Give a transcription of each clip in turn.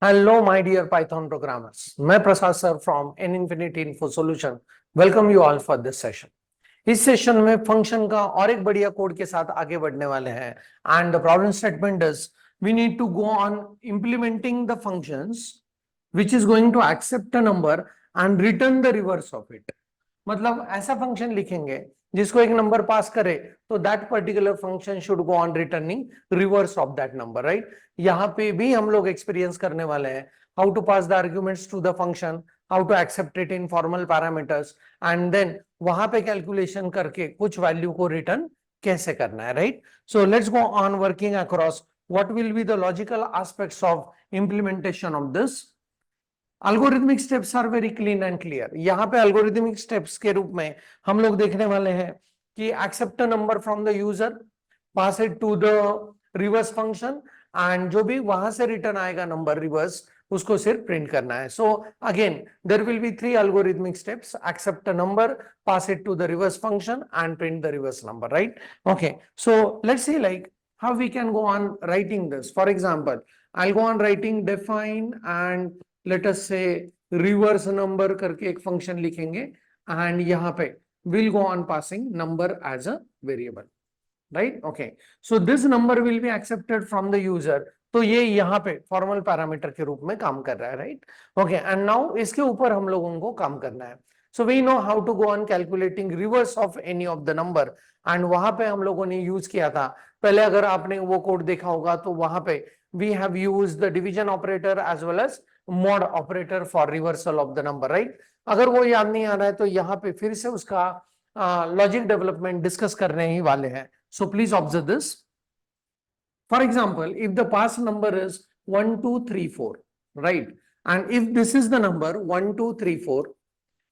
Hello, my dear Python programmers. मैं प्रसाद sir from N Infinity Info Solution. Welcome you all for this session. इस session में function का और एक बढ़िया कोड के साथ आगे बढ़ने वाले हैं. And the problem statement is we need to go on implementing the functions which is going to accept a number and return the reverse of it. मतलब ऐसा फंक्शन लिखेंगे जिसको एक नंबर पास करे तो that particular function should go on returning reverse of that number, right. यहाँ पे भी हम लोग एक्सपीरियंस करने वाले हैं how to pass the arguments to the function, how to accept it in formal parameters and then वहां पे कैलकुलेशन करके कुछ वैल्यू को रिटर्न कैसे करना है, right. So let's go on working across what will be the logical aspects of implementation of this. Algorithmic steps are very clean and clear. यहाँ पे अल्गोरिथमिक स्टेप्स के रूप में हम लोग देखने वाले हैं कि accept a number from the user, pass it to the reverse function and जो भी वहां से रिटर्न आएगा नंबर रिवर्स उसको सिर्फ प्रिंट करना है. So again there will be 3 algorithmic steps: accept a number, pass it to the reverse function and print the reverse number, right. Okay, so let's see like how we can go on writing this. For example, I'll go on writing define and let us say reverse number करके एक function लिखेंगे and यहाँ पे will go on passing number as a variable, right. Okay, so this number will be accepted from the user. तो ये यहाँ पे formal parameter के रूप में काम कर रहा है, राइट. ओके, एंड नाउ इसके ऊपर हम लोगों को काम करना है. So we know how to go on calculating reverse of any of the number and वहां पे हम लोगों ने यूज किया था पहले. अगर आपने वो कोड देखा होगा तो वहां पे we have use the division operator as well as mod operator for reversal of the number, right. अगर वो याद नहीं आ रहा है तो यहाँ पे फिर से उसका लॉजिक डेवलपमेंट डिस्कस करने ही वाले हैं. So please observe this. For example, if the pass number is 1 2 3 4, right, and if this is the number 1 2 3 4,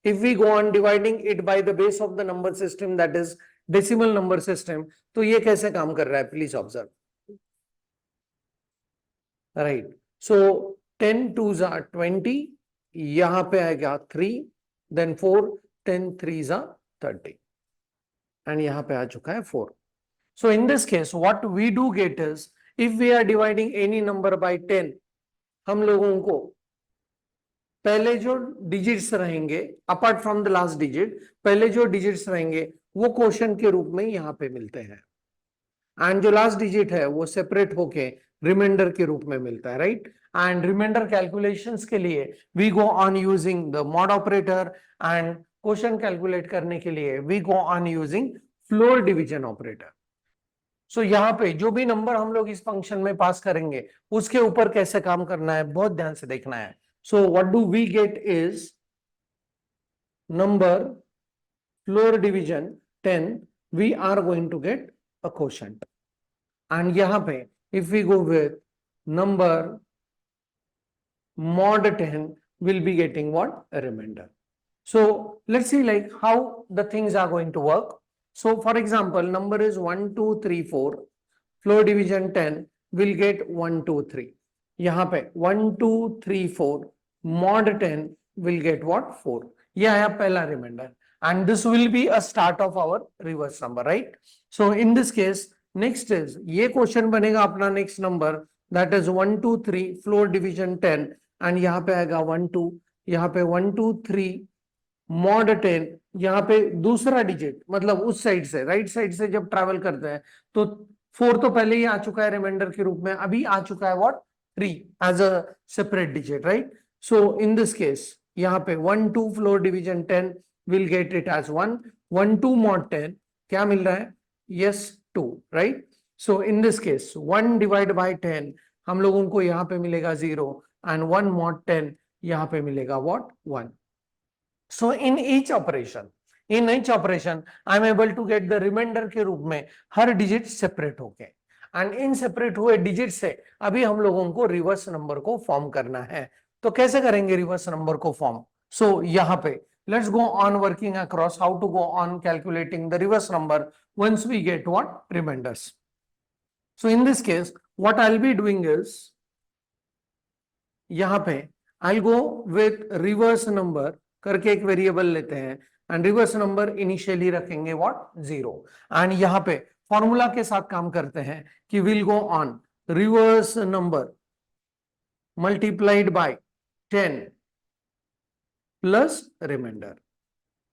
if we go on dividing it by the base of the number system, that is decimal number system, तो ये कैसे काम कर रहा है, please observe, right. So 10 2s are 20, यहां पे आएगा 3, then 4, 10 3s are 30 and यहां पे आ चुका है 4. So in this case what we do get is, if we are dividing any number by 10, हम लोगों को पहले जो डिजिट्स रहेंगे apart from the last digit, पहले जो डिजिट्स रहेंगे वो क्वोशंट के रूप में यहां पे मिलते हैं एंड जो लास्ट डिजिट है वो सेपरेट होके रिमाइंडर के रूप में मिलता है, राइट. एंड रिमाइंडर कैलकुलेशंस के लिए we go on using the mod operator and quotient calculate करने के लिए we go on using floor division operator. So यहाँ पे जो भी नंबर हम लोग इस फंक्शन में पास करेंगे उसके ऊपर कैसे काम करना है बहुत ध्यान से देखना है. So what do we get is number floor division 10, we are going to get a quotient and यहाँ पे if we go with number mod 10, will be getting what, a remainder. So let's see like how the things are going to work. So for example, number is 1 2 3 4, floor division 10 will get 1 2 3. यहाँ पे 1 2 3 4 mod 10 will get what, 4. ये आया पहला reminder and this will be a start of our reverse number, right. So in this case next is ये question बनेगा अपना next number, that is 1 2 3 floor division 10 and यहाँ पे आएगा 1 2, यहाँ पे 1 2 3 mod 10, यहाँ पे दूसरा डिजिट मतलब उस साइड से राइट साइड से जब ट्रैवल करते हैं तो 4 तो पहले ही आ चुका है रिमाइंडर के रूप में, अभी आ चुका है what, 3 as a separate digit, right. So in this case यहाँ पे 1 2 floor division 10 will get it as 1, 1 2 mod 10 क्या मिल रहा है, yes 2, right. So in this case 1 divided by 10 हम लोगों को यहाँ पे मिलेगा 0 and 1 mod 10 यहाँ पे मिलेगा what, 1. So in each operation I am able to get the remainder के रूप में हर डिजिट सेपरेट होके एंड इन सेपरेट हुए डिजिट से अभी हम लोगों को रिवर्स नंबर को फॉर्म करना है. तो कैसे करेंगे रिवर्स नंबर को फॉर्म. सो यहाँ पे let's go on working across how to go on calculating the reverse number once we get what, remainders. So in this case what I'll be doing is यहाँ पे I'll go with reverse number करके एक variable लेते हैं and reverse number initially रखेंगे what, 0 and यहाँ पे formula के साथ काम करते हैं कि we'll go on reverse number multiplied by 10 plus reminder,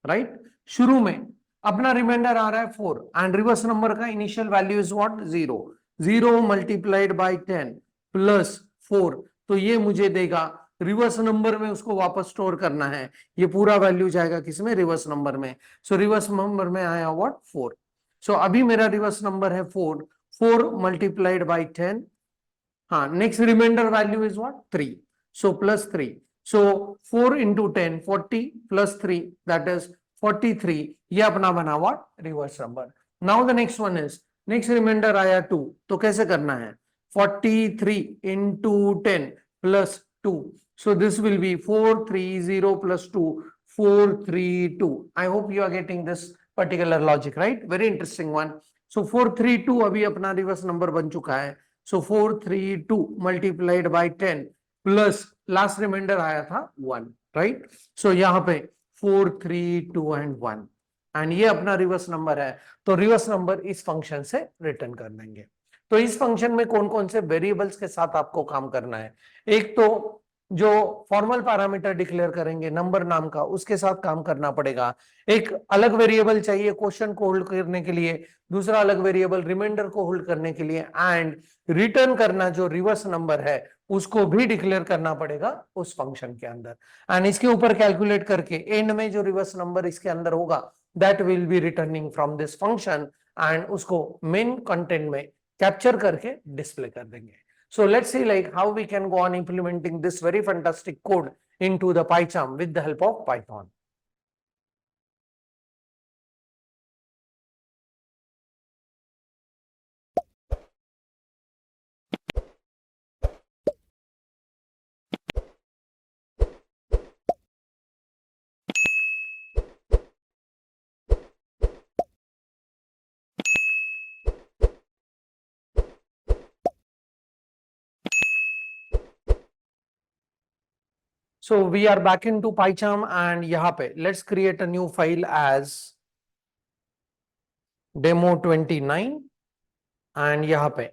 right. शुरू में अपना रिमाइंडर आ रहा है 4 एंड रिवर्स नंबर का initial value is what 0, 0 multiplied by 10 plus 4, तो ये मुझे देगा रिवर्स नंबर में, उसको वापस स्टोर करना है, ये पूरा वैल्यू जाएगा किसमें, रिवर्स नंबर में। सो रिवर्स नंबर में आया व्हाट 4। सो अभी मेरा रिवर्स नंबर है 4, 4 मल्टीप्लाइड बाय 10, हाँ, next reminder value is what 3, so plus 3, so 4 into 10 40 plus 3 that is 43, ये अपना बना what reverse number. Now the next one is, next reminder आया 2, तो कैसे करना है, 43 into 10 plus 2, so this will be 430 plus 2, 432. I hope you are getting this particular logic, right? Very interesting one. So 432 अभी अपना रिवर्स नंबर बन चुका है। So 432 multiplied by 10 plus last reminder आया था 1, right? So यहाँ पे 432 and 1 एंड ये अपना रिवर्स नंबर है, तो रिवर्स नंबर इस फंक्शन से रिटर्न कर देंगे। तो इस फंक्शन में कौन कौन से वेरिएबल्स के साथ आपको काम करना है, एक तो जो फॉर्मल पैरामीटर डिक्लेयर करेंगे नंबर नाम का, उसके साथ काम करना पड़ेगा। एक अलग वेरिएबल चाहिए क्वेश्चन को होल्ड करने के लिए, दूसरा अलग वेरिएबल रिमाइंडर को होल्ड करने के लिए, एंड रिटर्न करना जो रिवर्स नंबर है उसको भी डिक्लेयर करना पड़ेगा उस फंक्शन के अंदर। एंड इसके ऊपर कैलकुलेट करके एंड में जो रिवर्स नंबर इसके अंदर होगा that will be returning from this function, and उसको मेन कंटेंट में कैप्चर करके डिस्प्ले कर देंगे। So let's see like how we can go on implementing this very fantastic code into the PyCharm with the help of Python. So we are back into PyCharm and यहाँ पे let's create a new file as demo29 and यहाँ पे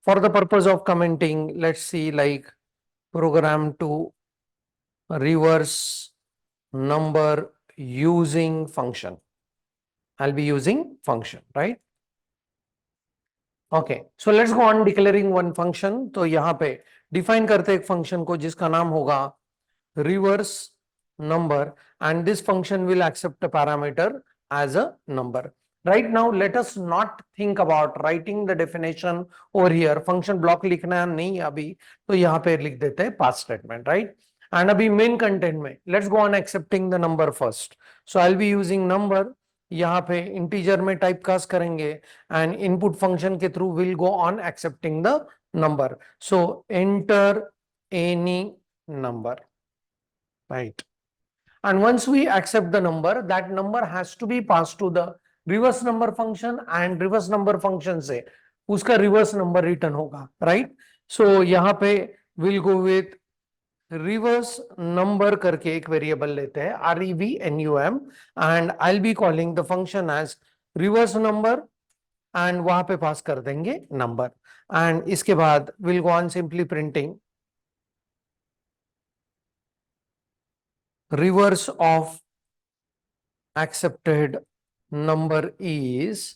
for the purpose of commenting let's see like program to reverse number using function. I'll be using function, right? Okay, so let's go on declaring one function. तो यहाँ पे define करते हैं एक function को जिसका नाम होगा reverse number and this function will accept a parameter as a number. Right now let us not think about writing the definition over here. function block लिखना नहीं अभी, तो यहाँ पे लिख देते हैं pass statement, right? and अभी main content में let's go on accepting the number first. so I'll be using number, यहाँ पे इंटीजर में टाइप कास्ट करेंगे एंड इनपुट फंक्शन के through will go on accepting the number. So enter any number, right? And once we accept the number, that number has to be passed to the reverse number function and reverse number function से उसका reverse number return होगा, right? So यहाँ पे we'll go with reverse number करके एक variable लेते हैं REVNUM and I'll be calling the function as reverse number and वहां पे पास कर देंगे नंबर and इसके बाद we'll go on simply printing reverse of accepted number is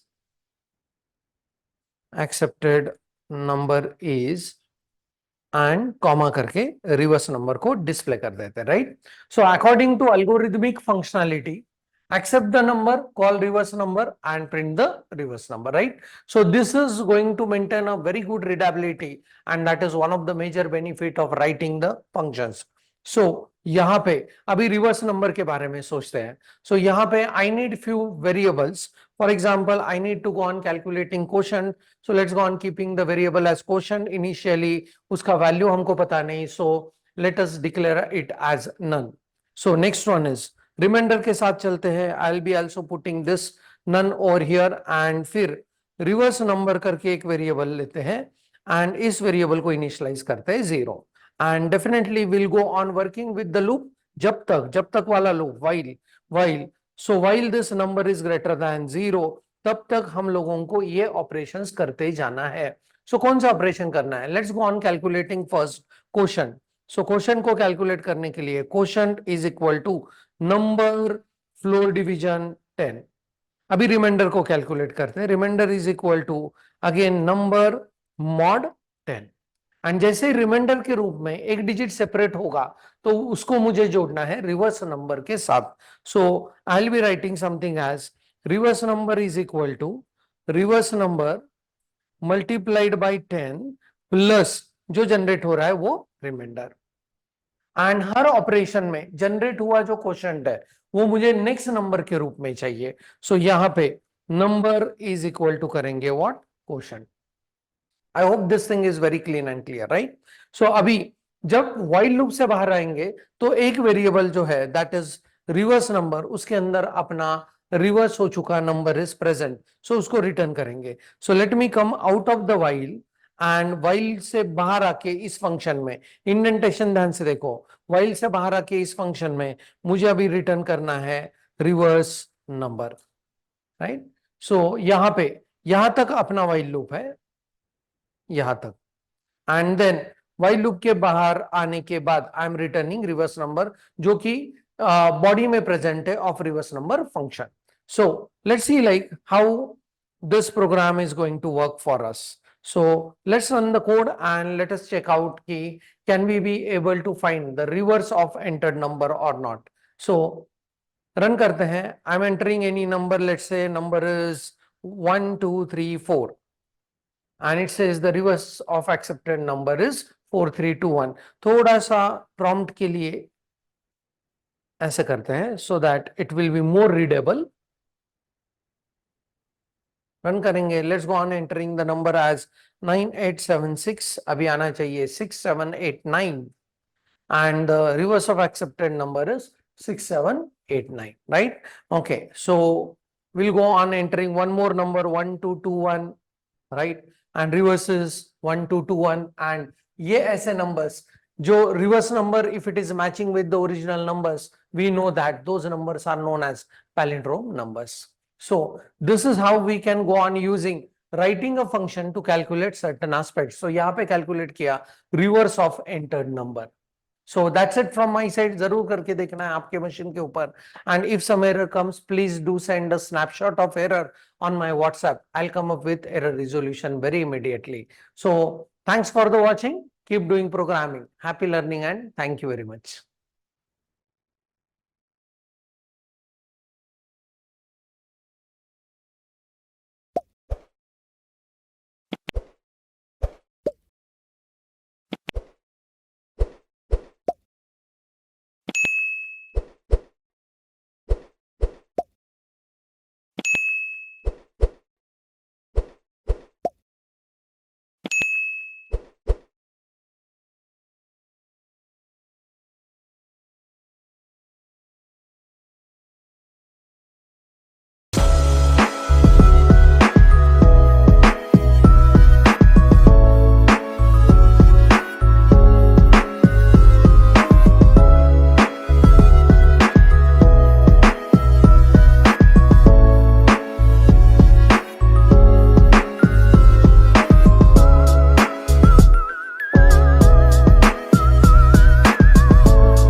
and comma करके रिवर्स नंबर को डिस्प्ले कर देते हैं, right? So according to algorithmic functionality accept the number, call reverse number and print the reverse number, right? So this is going to maintain a very good readability and that is one of the major benefit of writing the functions. So यहाँ पे अभी reverse number के बारे में सोचते हैं. So यहाँ पे I need few variables. For example, I need to go on calculating quotient. So let's go on keeping the variable as quotient. Initially उसका value हमको पता नहीं. So let us declare it as none. So next one is reminder के साथ चलते हैं. I'll be also putting this none over here and फिर reverse number करके एक वेरिएबल लेते हैं एंड इस वेरिएबल को इनिशियलाइज करते हैं 0 and definitely will go on working with the loop जब तक वाला loop while this number is greater than 0 तब तक हम लोगों को ये ऑपरेशंस करते जाना है. सो कौन सा ऑपरेशन करना है? Let's go on calculating first quotient. So quotient को कैलकुलेट करने के लिए quotient is equal to number floor division 10। अभी रिमाइंडर को कैलकुलेट करते हैं। Reminder is equal to again number mod 10। And जैसे ही रिमाइंडर के रूप में एक डिजिट सेपरेट होगा तो उसको मुझे जोड़ना है रिवर्स नंबर के साथ। So I will be writing something as reverse number is equal to reverse number multiplied by 10 plus जो जनरेट हो रहा है वो रिमाइंडर। एंड हर ऑपरेशन में जनरेट हुआ जो क्वोशंट है वो मुझे नेक्स्ट नंबर के रूप में चाहिए। सो यहां पे नंबर इज इक्वल टू करेंगे what? Quotient. I hope this thing is very clean and clear, right? So अभी जब व्हाइल लूप से बाहर आएंगे तो एक वेरिएबल जो है दैट इज रिवर्स नंबर, उसके अंदर अपना रिवर्स हो चुका नंबर इज प्रेजेंट, सो उसको रिटर्न करेंगे। So let me come out of the while and while से बाहर आके इस फंक्शन में इंडेंटेशन ध्यान से देखो, व्हाइल से बाहर आके इस फंक्शन में मुझे अभी रिटर्न करना है रिवर्स नंबर, राइट? सो यहां तक अपना व्हाइल लूप है, यहां तक। एंड देन व्हाइल लूप के बाहर आने के बाद I am returning reverse number जो कि बॉडी में प्रेजेंट है of reverse number function. So let's C like how this program is going to work for us. So let's run the code and let us check out ki can we be able to find the reverse of entered number or not. So run karte hain. I'm entering any number, let's say number is 1 2 3 4 and it says the reverse of accepted number is 4321. थोड़ा सा prompt के लिए ऐसे करते हैं so that it will be more readable. Run करेंगे, let's go on entering the number as 9876, अभी आना चाहिए 6789 and the reverse of accepted number is 6789, right? Okay, so we'll go on entering one more number 1221, right? And reverse is 1221 and ये ऐसे numbers जो reverse number if it is matching with the original numbers we know that those numbers are known as palindrome numbers. So this is how we can go on using writing a function to calculate certain aspects. So यहाँ पे calculate किया reverse of entered number. So that's it from my side. जरूर करके देखना है आपके machine के ऊपर. And if some error comes, please do send a snapshot of error on my WhatsApp. I'll come up with error resolution very immediately. So thanks for the watching. Keep doing programming. Happy learning and thank you very much.